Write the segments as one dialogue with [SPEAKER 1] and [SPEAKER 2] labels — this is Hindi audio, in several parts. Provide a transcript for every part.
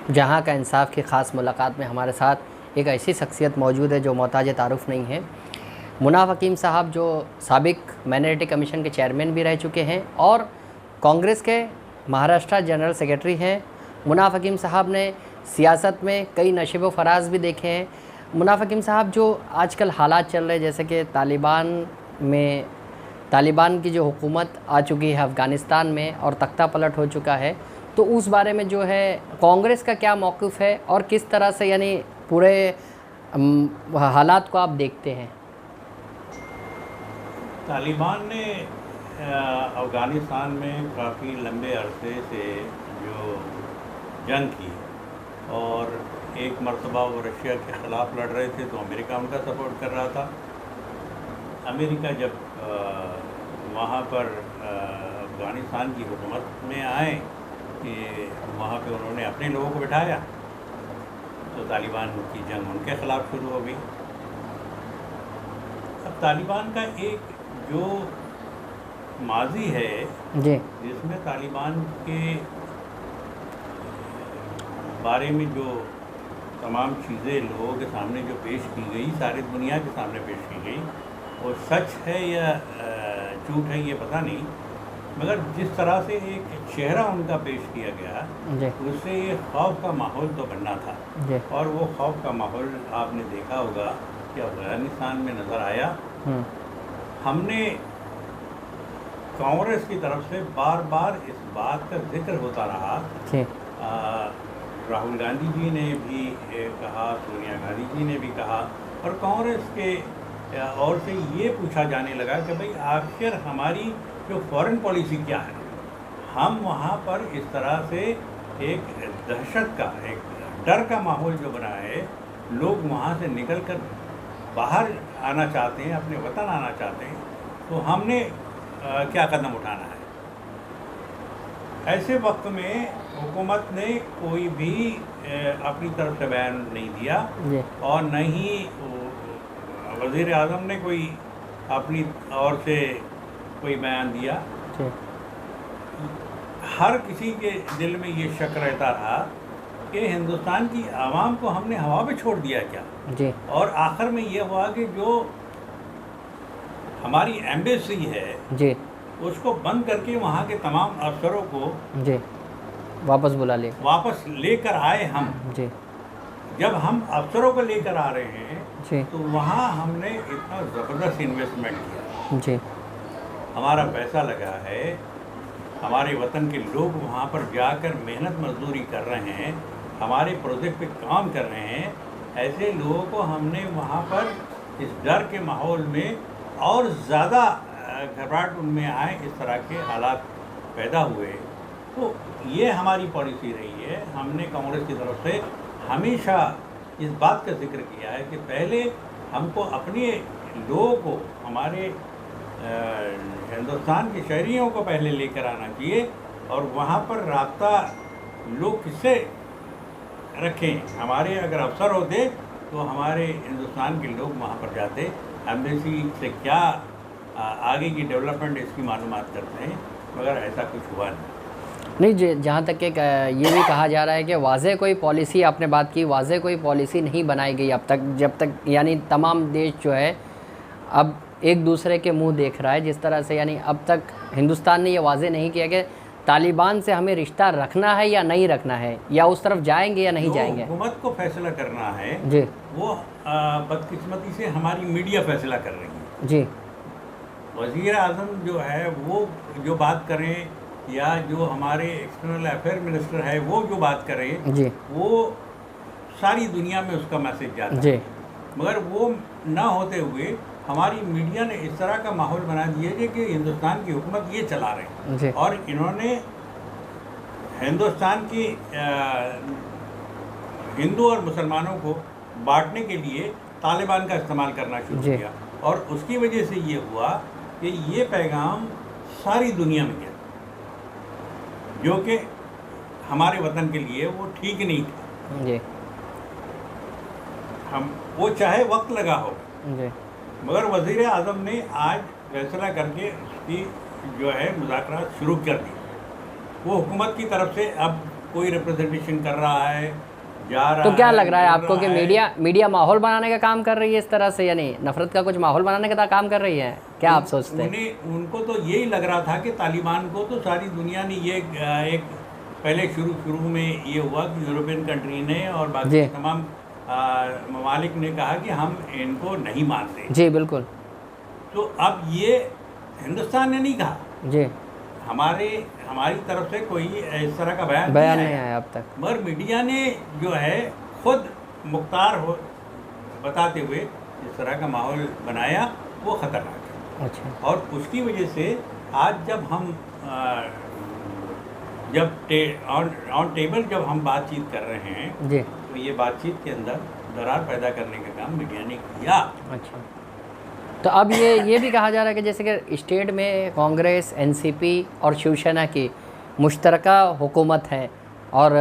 [SPEAKER 1] जहां का इंसाफ की ख़ास मुलाकात में हमारे साथ एक ऐसी शख्सियत मौजूद है जो मोहताज तारुफ़ नहीं है। मुनाफ हकीम साहब जो साबिक माइनॉरिटी कमीशन के चेयरमैन भी रह चुके हैं और कांग्रेस के महाराष्ट्र जनरल सेक्रेटरी हैं। मुनाफ हकीम साहब ने सियासत में कई नशेब व फराज भी देखे हैं। मुनाफ हकीम साहब, जो आजकल हालात चल रहे जैसे कि तालिबान की जो हुकूमत आ चुकी है अफ़गानिस्तान में और तख्ता पलट हो चुका है, तो उस बारे में जो है कांग्रेस का क्या मौक़िफ़ है और किस तरह से यानी पूरे हालात को आप देखते हैं?
[SPEAKER 2] तालिबान ने अफ़गानिस्तान में काफ़ी लंबे अरसे से जो जंग की और एक मरतबा वो रशिया के ख़िलाफ़ लड़ रहे थे तो अमेरिका उनका सपोर्ट कर रहा था। अमेरिका जब वहाँ पर अफ़गानिस्तान की हुकूमत में आए कि वहाँ पे उन्होंने अपने लोगों को बिठाया तो तालिबान की जंग उनके ख़िलाफ़ शुरू हो गई। अब तालिबान का एक जो माजी है
[SPEAKER 1] जी,
[SPEAKER 2] जिसमें तालिबान के बारे में जो तमाम चीज़ें लोगों के सामने जो पेश की गई, सारी दुनिया के सामने पेश की गई, वो सच है या झूठ है ये पता नहीं, मगर जिस तरह से एक चेहरा उनका पेश किया गया उससे ये खौफ का माहौल तो बनना था। और वो खौफ का माहौल आपने देखा होगा कि अफ़गानिस्तान में नज़र आया। हमने कांग्रेस की तरफ से बार बार इस बात का जिक्र होता रहा। राहुल गांधी जी ने भी कहा, सोनिया गांधी जी ने भी कहा और कांग्रेस के और से ये पूछा जाने लगा कि भाई आखिर हमारी जो फॉरेन पॉलिसी क्या है। हम वहाँ पर इस तरह से एक दहशत का, एक डर का माहौल जो बना है, लोग वहाँ से निकलकर बाहर आना चाहते हैं, अपने वतन आना चाहते हैं, तो हमने क्या कदम उठाना है। ऐसे वक्त में हुकूमत ने कोई भी अपनी तरफ से बयान नहीं दिया और न ही वज़ीर आज़म ने कोई अपनी ओर से कोई बयान दिया। हर किसी के दिल में ये शक रहता रहा कि हिंदुस्तान की आवाम को हमने हवा पे छोड़ दिया क्या। और आखिर में ये हुआ कि जो हमारी एम्बेसी है उसको बंद करके वहाँ के तमाम अफसरों को वापस लेकर आए हम। जब हम अफसरों को लेकर आ रहे हैं तो वहाँ हमने इतना ज़बरदस्त इन्वेस्टमेंट किया, हमारा पैसा लगा है, हमारे वतन के लोग वहाँ पर जाकर मेहनत मजदूरी कर रहे हैं, हमारे प्रोजेक्ट पे काम कर रहे हैं। ऐसे लोगों को हमने वहाँ पर इस डर के माहौल में और ज़्यादा घबराहट उनमें आए, इस तरह के हालात पैदा हुए। तो ये हमारी पॉलिसी रही है। हमने कांग्रेस की तरफ से हमेशा इस बात का जिक्र किया है कि पहले हमको अपने लोगों को, हमारे हिंदुस्तान के शहरियों को पहले लेकर आना चाहिए और वहाँ पर राब्ता लोग किससे रखें। हमारे अगर अफसर होते तो हमारे हिंदुस्तान के लोग वहाँ पर जाते, एम्बेसी से क्या आगे की डेवलपमेंट इसकी मालूमात करते हैं, मगर ऐसा कुछ हुआ नहीं।
[SPEAKER 1] जहाँ तक कि ये भी कहा जा रहा है कि वाज़े कोई पॉलिसी, आपने बात की, वाज़े कोई पॉलिसी नहीं बनाई गई अब तक, जब तक यानी तमाम देश जो है अब एक दूसरे के मुंह देख रहा है जिस तरह से, यानी अब तक हिंदुस्तान ने ये वाज़े नहीं किया कि तालिबान से हमें रिश्ता रखना है या नहीं रखना है, या उस तरफ जाएंगे या नहीं जाएंगे।
[SPEAKER 2] हुकूमत को फैसला करना है वो बदकिस्मती से हमारी मीडिया फैसला कर रही है। वज़ीर आज़म जो है वो जो बात करें या जो हमारे एक्सटर्नल अफेयर मिनिस्टर है वो जो बात करें, वो सारी दुनिया में उसका मैसेज जाता है, मगर वो ना होते हुए हमारी मीडिया ने इस तरह का माहौल बना दिया है कि हिंदुस्तान की हुकूमत ये चला रहे हैं और इन्होंने हिंदुस्तान की हिंदू और मुसलमानों को बांटने के लिए तालिबान का इस्तेमाल करना शुरू किया और उसकी वजह से ये हुआ कि ये पैगाम सारी दुनिया में गया, जो कि हमारे वतन के लिए वो ठीक नहीं था। हम वो चाहे वक्त लगा हो, मगर वज़ीर आज़म ने आज फैसला करके उसकी जो है मुज़ाकरात शुरू कर दी। वो हुकूमत की तरफ से अब कोई रिप्रेजेंटेशन कर रहा है, जा रहा
[SPEAKER 1] तो क्या
[SPEAKER 2] है,
[SPEAKER 1] लग रहा है
[SPEAKER 2] मिल
[SPEAKER 1] आपको कि
[SPEAKER 2] रहा है।
[SPEAKER 1] मीडिया माहौल बनाने का काम कर रही है इस तरह से, यानी नफरत का कुछ माहौल बनाने का काम कर रही है, क्या आप सोचते हैं?
[SPEAKER 2] उनको तो यही लग रहा था कि तालिबान को तो सारी दुनिया ने ये एक पहले शुरू में ये हुआ कि यूरोपियन कंट्री ने और बाकी तमाम ममालिक ने कहा कि हम इनको नहीं मानते।
[SPEAKER 1] जी बिल्कुल।
[SPEAKER 2] तो अब ये हिंदुस्तान ने नहीं कहा
[SPEAKER 1] जी,
[SPEAKER 2] हमारी तरफ से कोई इस तरह का बयान
[SPEAKER 1] नहीं आया अब तक,
[SPEAKER 2] मगर मीडिया ने जो है खुद मुख्तार हो बताते हुए इस तरह का माहौल बनाया, वो ख़तरनाक है।
[SPEAKER 1] अच्छा।
[SPEAKER 2] और उसकी वजह से आज जब हम ऑन टेबल जब हम बातचीत कर रहे हैं
[SPEAKER 1] जी,
[SPEAKER 2] तो ये बातचीत के अंदर दरार पैदा करने का काम मीडिया ने किया।
[SPEAKER 1] अच्छा। तो अब ये भी कहा जा रहा है कि जैसे कि स्टेट में कांग्रेस, एनसीपी और शिवसेना की मुश्तरका हुकूमत है और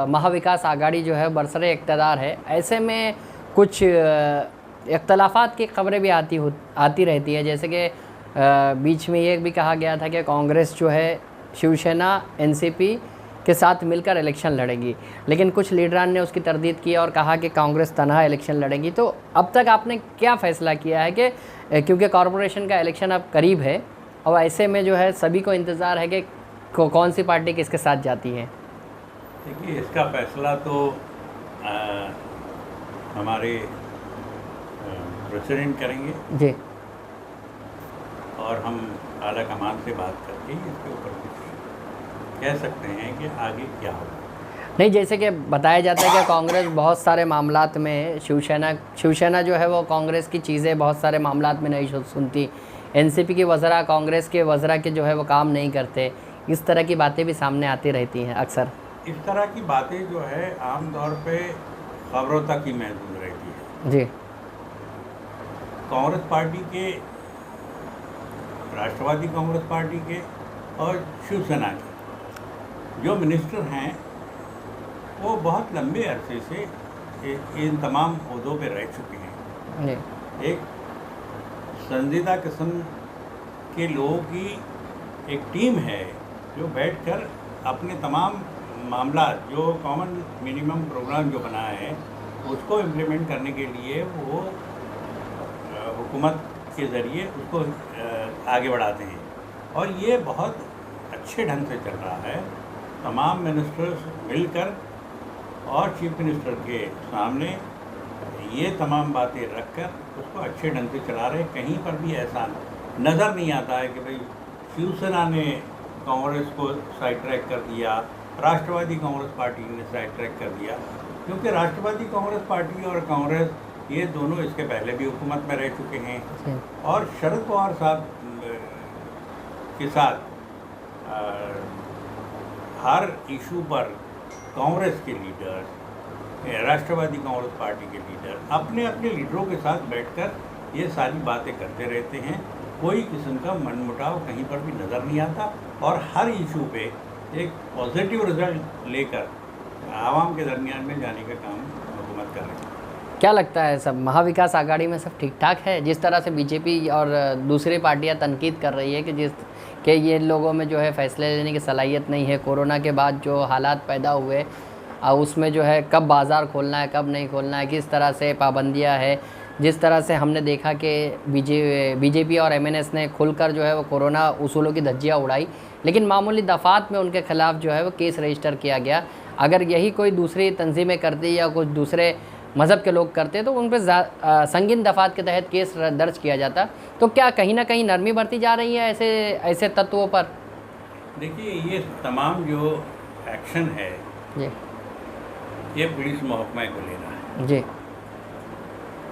[SPEAKER 1] महाविकास आघाड़ी जो है बरसरे इक़्तिदार है, ऐसे में कुछ इख्तलाफात की खबरें भी आती रहती है। जैसे कि बीच में ये भी कहा गया था कि कांग्रेस जो है शिवसेना, एनसीपी के साथ मिलकर इलेक्शन लड़ेगी, लेकिन कुछ लीडरान ने उसकी तरदीद की और कहा कि कांग्रेस तनहा इलेक्शन लड़ेगी। तो अब तक आपने क्या फ़ैसला किया है कि क्योंकि कॉरपोरेशन का इलेक्शन अब करीब है और ऐसे में जो है सभी को इंतज़ार है कि कौन सी पार्टी किसके साथ जाती है?
[SPEAKER 2] देखिए, इसका फ़ैसला तो हमारे प्रेसिडेंट करेंगे
[SPEAKER 1] जी,
[SPEAKER 2] और हम आला कमान से बात करके इसके ऊपर कह सकते हैं कि आगे क्या होगा।
[SPEAKER 1] नहीं, जैसे कि बताया जाता है कि कांग्रेस बहुत सारे मामलात में शिवसेना जो है वो कांग्रेस की चीज़ें बहुत सारे मामलात में नहीं सुनती, एनसीपी की वज़रा कांग्रेस के वज़रा के जो है वो काम नहीं करते, इस तरह की बातें भी सामने आती रहती हैं अक्सर।
[SPEAKER 2] इस तरह की बातें जो है आम तौर पे खबरों तक ही महदूद रहती है।
[SPEAKER 1] जी,
[SPEAKER 2] कांग्रेस पार्टी के, राष्ट्रवादी कांग्रेस पार्टी के और शिवसेना के जो मिनिस्टर हैं वो बहुत लंबे अरसे से इन तमाम ओहदों पे रह चुके हैं।
[SPEAKER 1] जी,
[SPEAKER 2] एक संजीदा किस्म के लोगों की एक टीम है जो बैठकर अपने तमाम मामला जो कॉमन मिनिमम प्रोग्राम जो बना है उसको इम्प्लीमेंट करने के लिए वो हुकूमत के ज़रिए उसको आगे बढ़ाते हैं और ये बहुत अच्छे ढंग से चल रहा है। तमाम मिनिस्टर्स मिलकर और चीफ मिनिस्टर के सामने ये तमाम बातें रखकर उसको अच्छे ढंग से चला रहे। कहीं पर भी ऐसा नज़र नहीं आता है कि भाई शिवसेना ने कांग्रेस को साइड ट्रैक कर दिया, राष्ट्रवादी कांग्रेस पार्टी ने साइड ट्रैक कर दिया, क्योंकि राष्ट्रवादी कांग्रेस पार्टी और कांग्रेस ये दोनों इसके पहले भी हुकूमत में रह चुके हैं और शरद पवार साहब के साथ हर इशू पर कांग्रेस के लीडर, राष्ट्रवादी कांग्रेस पार्टी के लीडर अपने अपने लीडरों के साथ बैठकर ये सारी बातें करते रहते हैं। कोई किस्म का मनमुटाव कहीं पर भी नज़र नहीं आता और हर इशू पे एक पॉजिटिव रिजल्ट लेकर आवाम के दरमियान में जाने का काम हुकूमत कर रही है।
[SPEAKER 1] क्या लगता है सब महाविकास आघाड़ी में सब ठीक ठाक है? जिस तरह से बीजेपी और दूसरी पार्टियां तनकीद कर रही है कि ये लोगों में जो है फ़ैसले लेने की सलाहियत नहीं है, कोरोना के बाद जो हालात पैदा हुए उसमें जो है कब बाज़ार खोलना है कब नहीं खोलना है, किस तरह से पाबंदियां है, जिस तरह से हमने देखा कि बीजेपी और एमएनएस ने खुलकर जो है वो कोरोना उसूलों की धज्जियाँ उड़ाई, लेकिन मामूली दफ़ात में उनके ख़िलाफ़ जो है वो केस रजिस्टर किया गया। अगर यही कोई दूसरी तंजीमें करती या कुछ दूसरे मज़हब के लोग करते तो उन पर संगीन दफ़ात के तहत केस दर्ज किया जाता। तो क्या कहीं ना कहीं नरमी बरती जा रही है ऐसे तत्वों पर?
[SPEAKER 2] देखिए, ये तमाम जो एक्शन है
[SPEAKER 1] जी,
[SPEAKER 2] ये पुलिस महकमे को लेना है।
[SPEAKER 1] जी,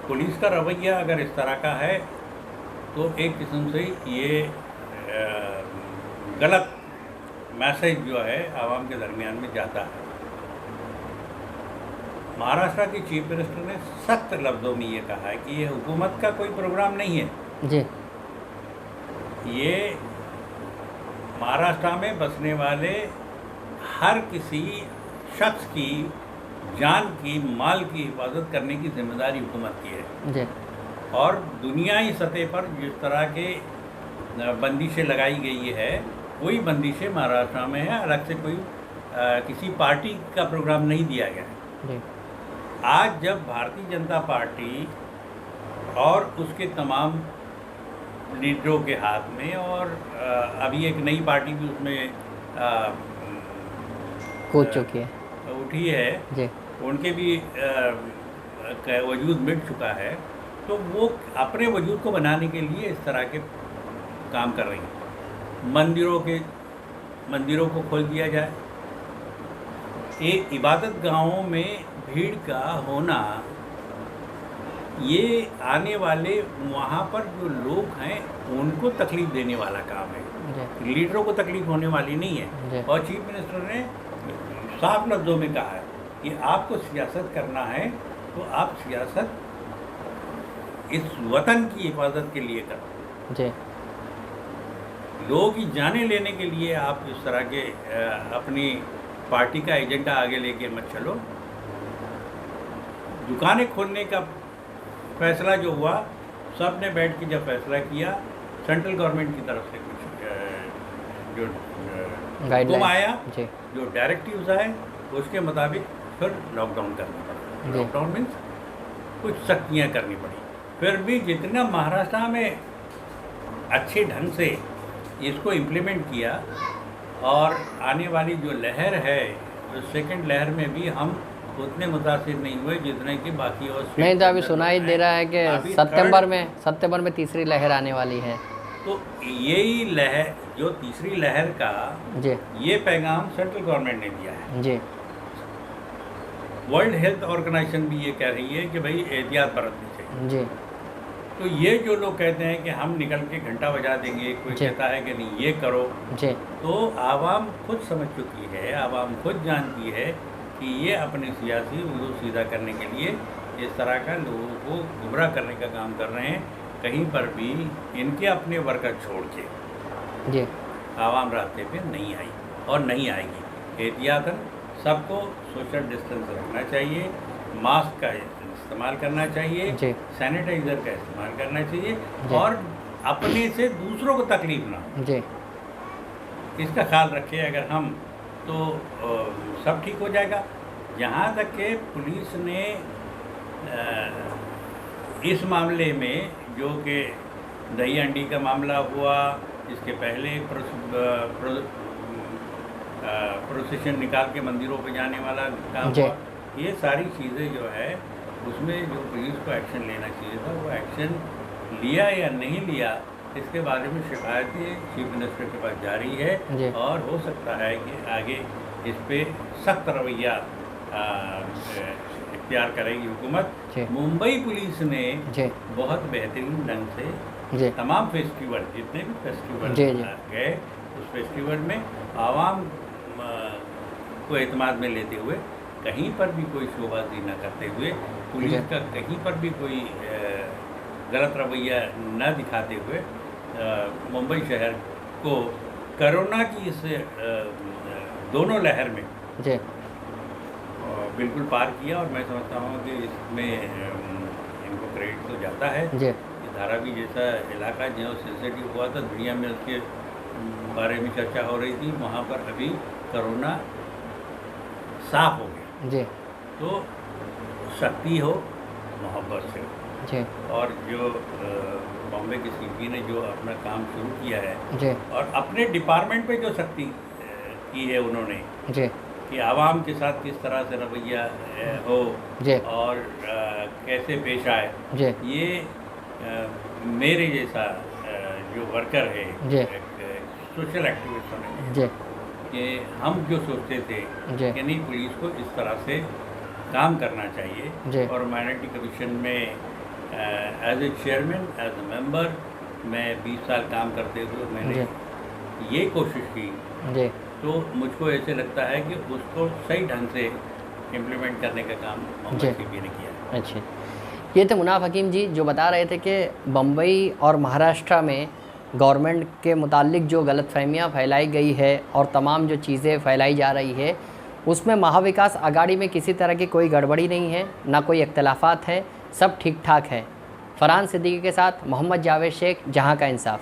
[SPEAKER 2] पुलिस का रवैया अगर इस तरह का है तो एक किस्म से ये गलत मैसेज जो है आवाम के दरमियान में जाता है। महाराष्ट्र के चीफ मिनिस्टर ने सख्त लफ्ज़ों में ये कहा है कि ये हुकूमत का कोई प्रोग्राम नहीं है।
[SPEAKER 1] जी,
[SPEAKER 2] ये महाराष्ट्र में बसने वाले हर किसी शख्स की जान की, माल की हिफाजत करने की जिम्मेदारी हुकूमत की है।
[SPEAKER 1] जी,
[SPEAKER 2] और दुनियाई सतह पर जिस तरह के बंदिशें लगाई गई है वही बंदिशें महाराष्ट्र में है, अलग से कोई किसी पार्टी का प्रोग्राम नहीं दिया गया है। आज जब भारतीय जनता पार्टी और उसके तमाम लीडरों के हाथ में, और अभी एक नई पार्टी भी उसमें
[SPEAKER 1] कूद चुकी है,
[SPEAKER 2] उठी है जी, उनके भी वजूद मिट चुका है, तो वो अपने वजूद को बनाने के लिए इस तरह के काम कर रही हैं। मंदिरों को खोल दिया जाए, एक इबादत गाहों में भीड़ का होना, ये आने वाले वहाँ पर जो लोग हैं उनको तकलीफ़ देने वाला काम है, लीडरों को तकलीफ़ होने वाली नहीं है। और चीफ मिनिस्टर ने साफ लफ्ज़ों में कहा है कि आपको सियासत करना है तो आप सियासत इस वतन की हिफाजत के लिए करो जी। लोगों की जानें लेने के लिए आप इस तरह के अपनी पार्टी का एजेंडा आगे लेके मत चलो। दुकानें खोलने का फैसला जो हुआ, सब ने बैठ के जब फैसला किया, सेंट्रल गवर्नमेंट की तरफ से कुछ जो हुक्म आया, जो डायरेक्टिव्स आए, उसके मुताबिक फिर लॉकडाउन करना पड़ा। लॉकडाउन मीन्स कुछ सख्तियाँ करनी पड़ी। फिर भी जितना महाराष्ट्र में अच्छे ढंग से इसको इम्प्लीमेंट किया, और आने वाली जो लहर है, जो सेकंड लहर में भी हम उतने मुतासिर नहीं हुए जितने कि बाकी और
[SPEAKER 1] नहीं। तो अभी सुना ही दे रहा है कि सितंबर में तीसरी लहर आने वाली है।
[SPEAKER 2] तो यही लहर, जो तीसरी लहर का
[SPEAKER 1] जी,
[SPEAKER 2] ये पैगाम सेंट्रल गवर्नमेंट ने दिया है
[SPEAKER 1] जी।
[SPEAKER 2] वर्ल्ड हेल्थ ऑर्गेनाइजेशन भी ये कह रही है कि भाई एहतियात बरतनी चाहिए
[SPEAKER 1] जी।
[SPEAKER 2] तो ये जो लोग कहते हैं कि हम निकल के घंटा बजा देंगे, कोई कहता है कि नहीं ये करो
[SPEAKER 1] जी,
[SPEAKER 2] तो आवाम खुद समझ चुकी है, आवाम खुद जानती है कि ये अपने सियासी उल्लू सीधा करने के लिए इस तरह का लोगों को गुमराह करने का काम कर रहे हैं। कहीं पर भी इनके अपने वर्कर छोड़ के
[SPEAKER 1] जी
[SPEAKER 2] आवाम रास्ते पे नहीं आई और नहीं आएगी। एहतियातन सबको सोशल डिस्टेंस रखना चाहिए, मास्क का इस्तेमाल करना चाहिए, सैनिटाइज़र का इस्तेमाल करना चाहिए, और अपने से दूसरों को तकलीफ ना हो, इसका ख्याल रखें अगर हम, तो सब ठीक हो जाएगा। यहाँ तक कि पुलिस ने इस मामले में, जो कि दही अंडी का मामला हुआ, इसके पहले प्रोसेशन निकाल के मंदिरों पे जाने वाला काम हुआ, ये सारी चीज़ें जो है उसमें जो पुलिस को एक्शन लेना चाहिए था, वो एक्शन लिया या नहीं लिया, इसके बारे में शिकायतें चीफ मिनिस्टर के पास जारी है, और हो सकता है कि आगे इस पे सख्त रवैया इख्तियार करेगी हुकूमत। मुंबई पुलिस ने बहुत बेहतरीन ढंग से तमाम फेस्टिवल, जितने भी फेस्टिवल गए, उस फेस्टिवल में आवाम को एतमाद में लेते हुए, कहीं पर भी कोई शोबाजी न करते हुए, पुलिस का कहीं पर भी कोई गलत रवैया न दिखाते हुए, मुंबई शहर को कोरोना की इस दोनों लहर में बिल्कुल पार किया। और मैं समझता हूँ कि इसमें इनको क्रेडिट तो जाता है। ये धारावी जैसा इलाका जो सेंसिटिव हुआ था, दुनिया में उसके बारे में चर्चा हो रही थी, वहाँ पर अभी कोरोना साफ हो गया। तो शक्ति हो, मोहब्बत से हो। और जो बॉम्बे की सीपी ने जो अपना काम शुरू किया है, और अपने डिपार्टमेंट पे जो सख्ती की है उन्होंने, कि आवाम के साथ किस तरह से रवैया हो और कैसे पेश आए, ये मेरे जैसा जो वर्कर है, सोशल एक्टिविस्ट होने, कि हम जो सोचते थे कि नहीं, पुलिस को इस तरह से काम करना चाहिए। और माइनॉरिटी कमीशन में as a chairman, as a member, मैं 20 साल काम करते हुए मैंने ये कोशिश की, तो मुझको ऐसे लगता है कि उसको सही ढंग से इम्प्लीमेंट करने का काम मुंबई सीपी ने किया।
[SPEAKER 1] अच्छा, ये थे मुनाफ हकीम जी जो बता रहे थे कि बम्बई और महाराष्ट्र में गवर्नमेंट के मुतालिक जो गलतफहमियाँ फैलाई गई है और तमाम जो चीज़ें फैलाई जा रही है, उसमें महाविकास आघाड़ी में किसी तरह की कोई गड़बड़ी नहीं है, ना कोई इख्तलाफात हैं, सब ठीक ठाक है। फरहान सिद्दीकी के साथ मोहम्मद जावेद शेख, जहाँ का इंसाफ।